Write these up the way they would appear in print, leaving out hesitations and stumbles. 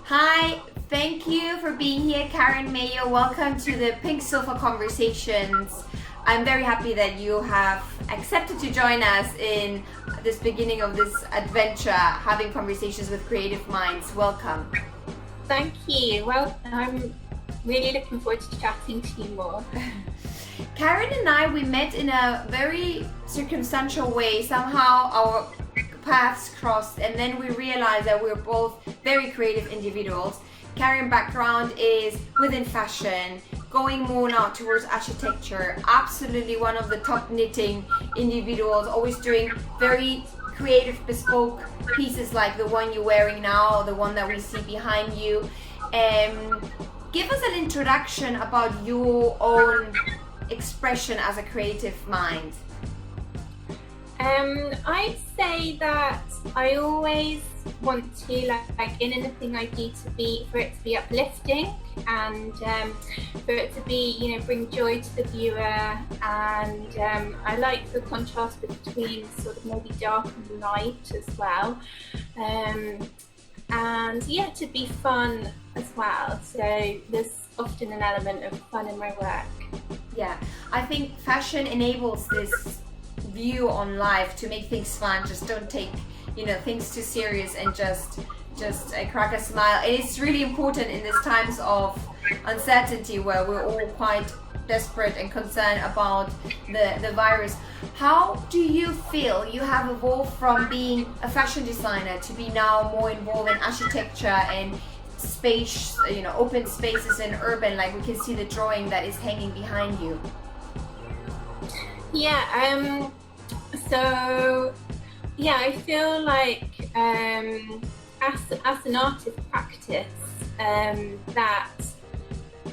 Hi, thank you for being here, Karen Mayo. Welcome to the Pink Sofa Conversations. I'm very happy that you have accepted to join us in this beginning of this adventure, having conversations with creative minds. Welcome. Thank you. Well, I'm really looking forward to chatting to you more. Karen and I, we met in a very circumstantial way. Somehow our paths crossed, and then we realized that we're both very creative individuals. Karen's background is within fashion, going more now towards architecture. Absolutely one of the top knitting individuals, always doing very creative bespoke pieces like the one you're wearing now, or the one that we see behind you. Give us an introduction about your own expression as a creative mind. I'd say that I always want to, like in anything I do, for it to be uplifting and for it to be, bring joy to the viewer. And I like the contrast between sort of maybe dark and light as well. And yeah, to be fun as well. So there's often an element of fun in my work. Yeah, I think fashion enables this view on life to make things fun. Just don't take things too serious, and just crack a smile. It's really important in these times of uncertainty where we're all quite desperate and concerned about the virus. How do you feel you have evolved from being a fashion designer to be now more involved in architecture and space, open spaces and urban, like we can see the drawing that is hanging behind you? I feel like as an artist practice, that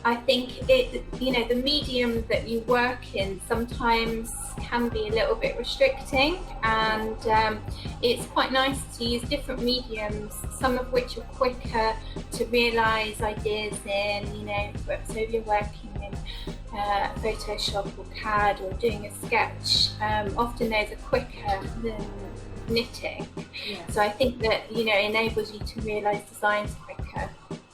I think the medium that you work in sometimes can be a little bit restricting, and it's quite nice to use different mediums, some of which are quicker to realise ideas in, so if you're working in Photoshop or CAD or doing a sketch, often those are quicker than knitting. Yeah. So I think that enables you to realise designs quicker.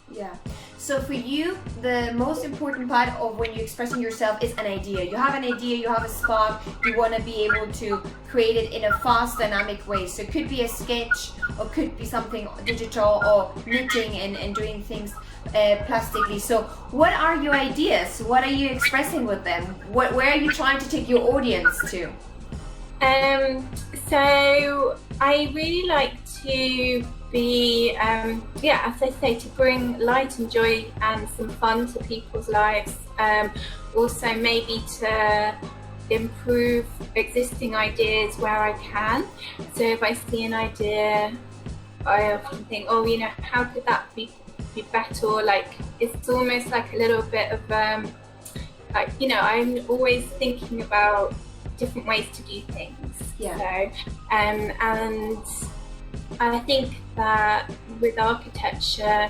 Yeah. So for you, the most important part of when you're expressing yourself is an idea. You have an idea, you have a spark, you want to be able to create it in a fast, dynamic way. So it could be a sketch, or could be something digital, or knitting and doing things plastically. So what are your ideas? What are you expressing with them? Where are you trying to take your audience to? So I really like to be, as I say, to bring light and joy and some fun to people's lives. Also maybe to improve existing ideas where I can. So if I see an idea, I often think, how could that be better? Or like, it's almost like a little bit of, I'm always thinking about different ways to do things. Yeah. So, and I think that with architecture,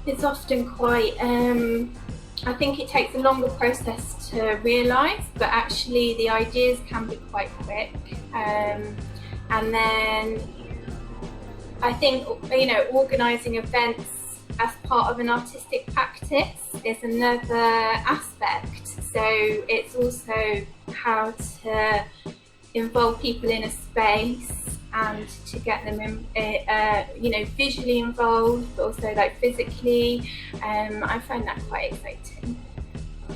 it's often quite, I think it takes a longer process to realise, but actually the ideas can be quite quick. And then I think, organising events as part of an artistic practice is another aspect. So it's also how to involve people in a space and to get them visually involved, but also like physically. I find that quite exciting.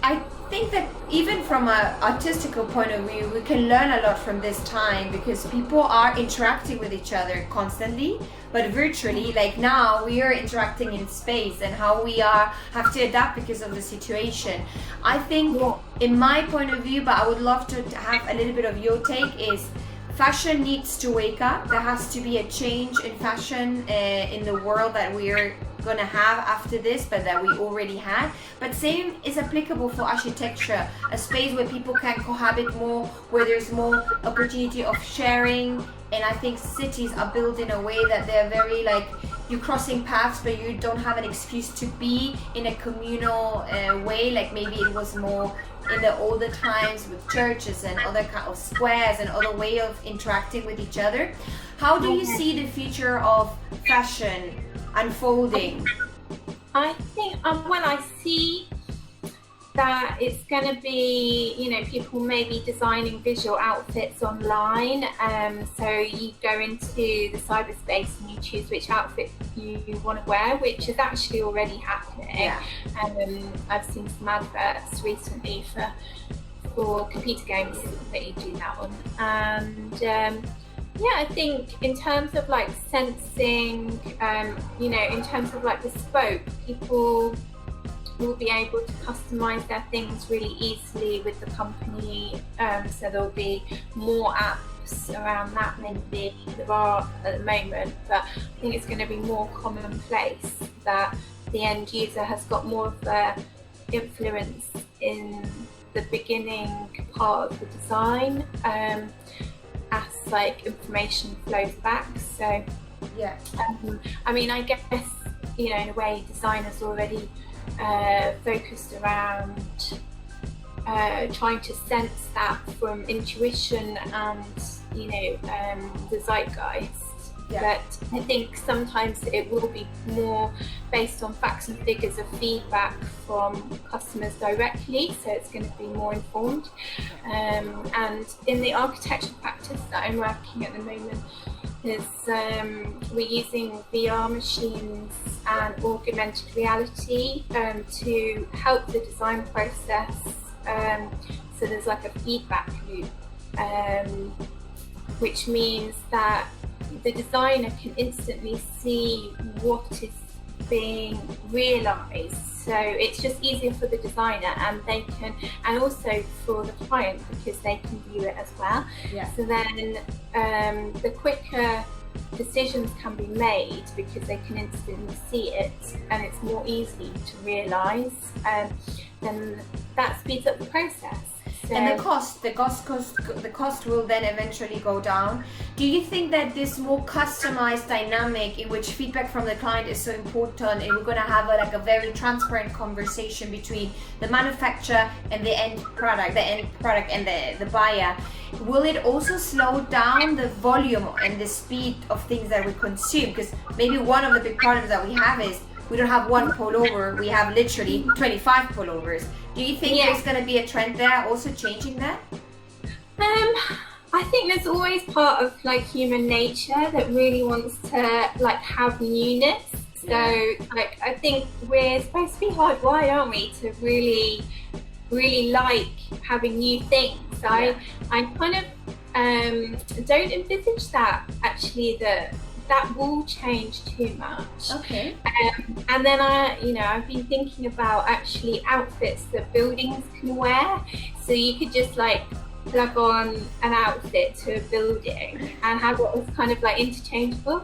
I think that even from an artistical point of view, we can learn a lot from this time, because people are interacting with each other constantly, but virtually. Like now we are interacting in space, and how we have to adapt because of the situation. I think, in my point of view, but I would love to have a little bit of your take, is fashion needs to wake up. There has to be a change in fashion in the world that we're gonna have after this, but that we already had. But same is applicable for architecture, a space where people can cohabit more, where there's more opportunity of sharing. And I think cities are built in a way that they're very like, you're crossing paths, but you don't have an excuse to be in a communal way, like maybe it was more in the older times with churches and other kind of squares and other way of interacting with each other. How do you see the future of fashion unfolding? I think well, I see that it's going to be, you know, people may be designing visual outfits online. So you go into the cyberspace and you choose which outfit you want to wear, which is actually already happening. Yeah. I've seen some adverts recently for computer games that you do that on. And yeah, I think in terms of like sensing, you know, in terms of like bespoke, people will be able to customize their things really easily with the company. So there'll be more apps around that maybe there are at the moment, but I think it's going to be more commonplace that the end user has got more of the influence in the beginning part of the design, as like information flows back. So Yeah. I mean, I guess, you know, in a way designers already focused around trying to sense that from intuition and, you know, the zeitgeist. Yeah. But I think sometimes it will be more based on facts and figures of feedback from customers directly, so it's going to be more informed. And in the architecture practice that I'm working at the moment, is we're using VR machines and augmented reality to help the design process. So there's like a feedback loop, which means that the designer can instantly see what is being realised. So it's just easier for the designer, and they can, and also for the client because they can view it as well. Yeah. So then the quicker decisions can be made because they can instantly see it, and it's more easy to realise. Then that speeds up the process. So, And the cost will then eventually go down. Do you think that this more customized dynamic in which feedback from the client is so important, and we're going to have like a very transparent conversation between the manufacturer and the end product and the buyer, will it also slow down the volume and the speed of things that we consume? Because maybe one of the big problems that we have is we don't have one pullover, we have literally 25 pullovers. Do you think there's going to be a trend there also changing that? I think there's always part of like human nature that really wants to like have newness. So like I think we're supposed to be hardwired, aren't we, to really like having new things. So I kind of don't envisage that actually that will change too much. Okay. And then I've been thinking about actually outfits that buildings can wear. So you could just like plug on an outfit to a building and have what was kind of like interchangeable.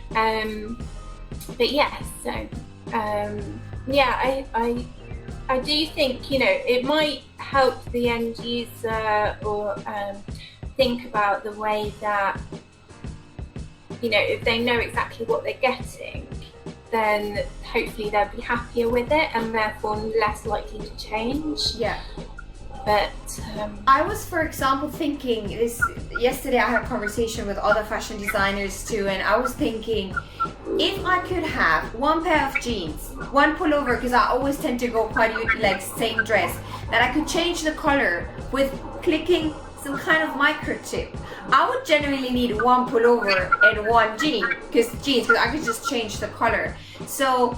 But yes, so I do think, you know, it might help the end user or think about the way that, you know, if they know exactly what they're getting, then hopefully they'll be happier with it and therefore less likely to change. Yeah. But I was, for example, thinking this yesterday. I had a conversation with other fashion designers too, and I was thinking, if I could have one pair of jeans, one pullover, because I always tend to go quite like same dress, that I could change the color with clicking some kind of microchip. I would generally need one pullover and one jeans because I could just change the color. So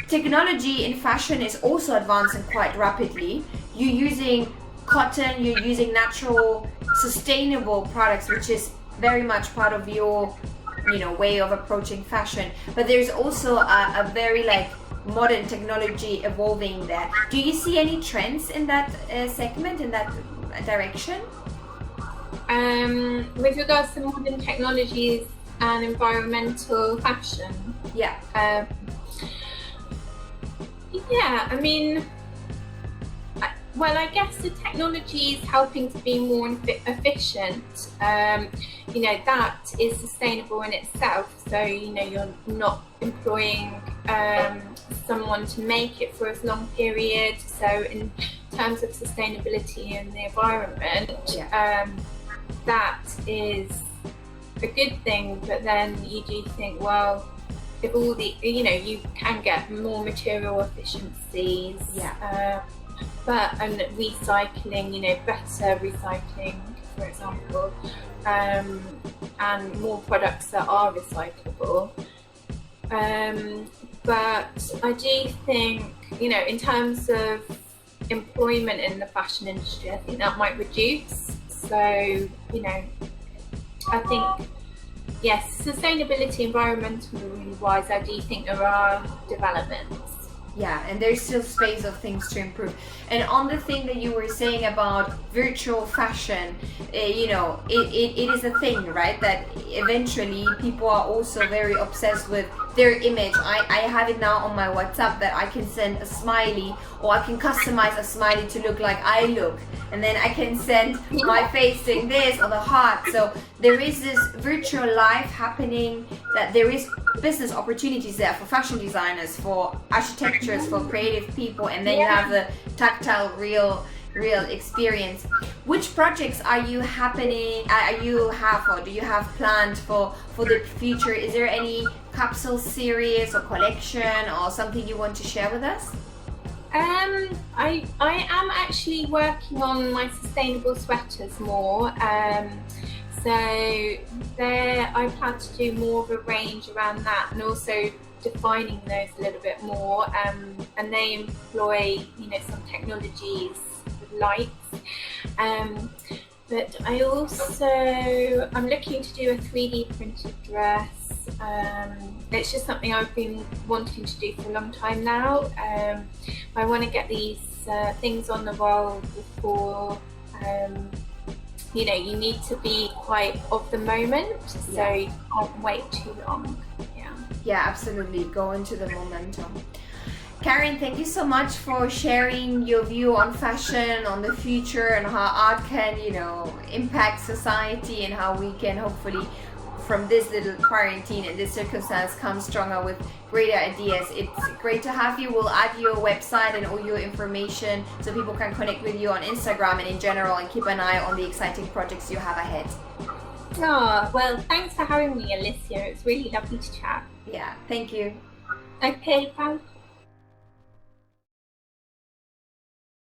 technology in fashion is also advancing quite rapidly. You're using cotton, you're using natural, sustainable products, which is very much part of your, you know, way of approaching fashion. But there's also a very like modern technology evolving there. Do you see any trends in that segment, in that direction? With regards to modern technologies and environmental fashion, I mean, well, I guess the technology is helping to be more efficient. You know, that is sustainable in itself. So, you know, you're not employing someone to make it for as long period. So in terms of sustainability and the environment, that is a good thing. But then you do think, well, if all the, you can get more material efficiencies. And recycling, better recycling, for example, and more products that are recyclable. But I do think, in terms of employment in the fashion industry, I think that might reduce. So, I think, yes, sustainability, environmentally wise, I do think there are developments. Yeah, and there's still space of things to improve. And on the thing that you were saying about virtual fashion, it is a thing, right? That eventually people are also very obsessed with their image. I have it now on my WhatsApp that I can send a smiley, or I can customize a smiley to look like I look. And then I can send my face doing this, or the heart. So there is this virtual life happening, that there is business opportunities there for fashion designers, for architectures, for creative people, and then you have the tactile, real experience. Which projects are you do you have planned for the future? Is there any capsule series or collection or something you want to share with us? I am actually working on my sustainable sweaters more. So there, I plan to do more of a range around that, and also defining those a little bit more. And they employ, some technologies with lights. But I'm looking to do a 3D printed dress. It's just something I've been wanting to do for a long time now. I want to get these things on the roll before. You need to be quite of the moment, so you can't wait too long. Yeah, absolutely. Go into the momentum. Karen, thank you so much for sharing your view on fashion, on the future, and how art can, impact society, and how we can hopefully, from this little quarantine and this circumstance, come stronger with greater ideas. It's great to have you. We'll add your website and all your information so people can connect with you on Instagram and in general, and keep an eye on the exciting projects you have ahead. Oh, well, thanks for having me, Alicia. It's really lovely to chat. Yeah, thank you. Okay, bye.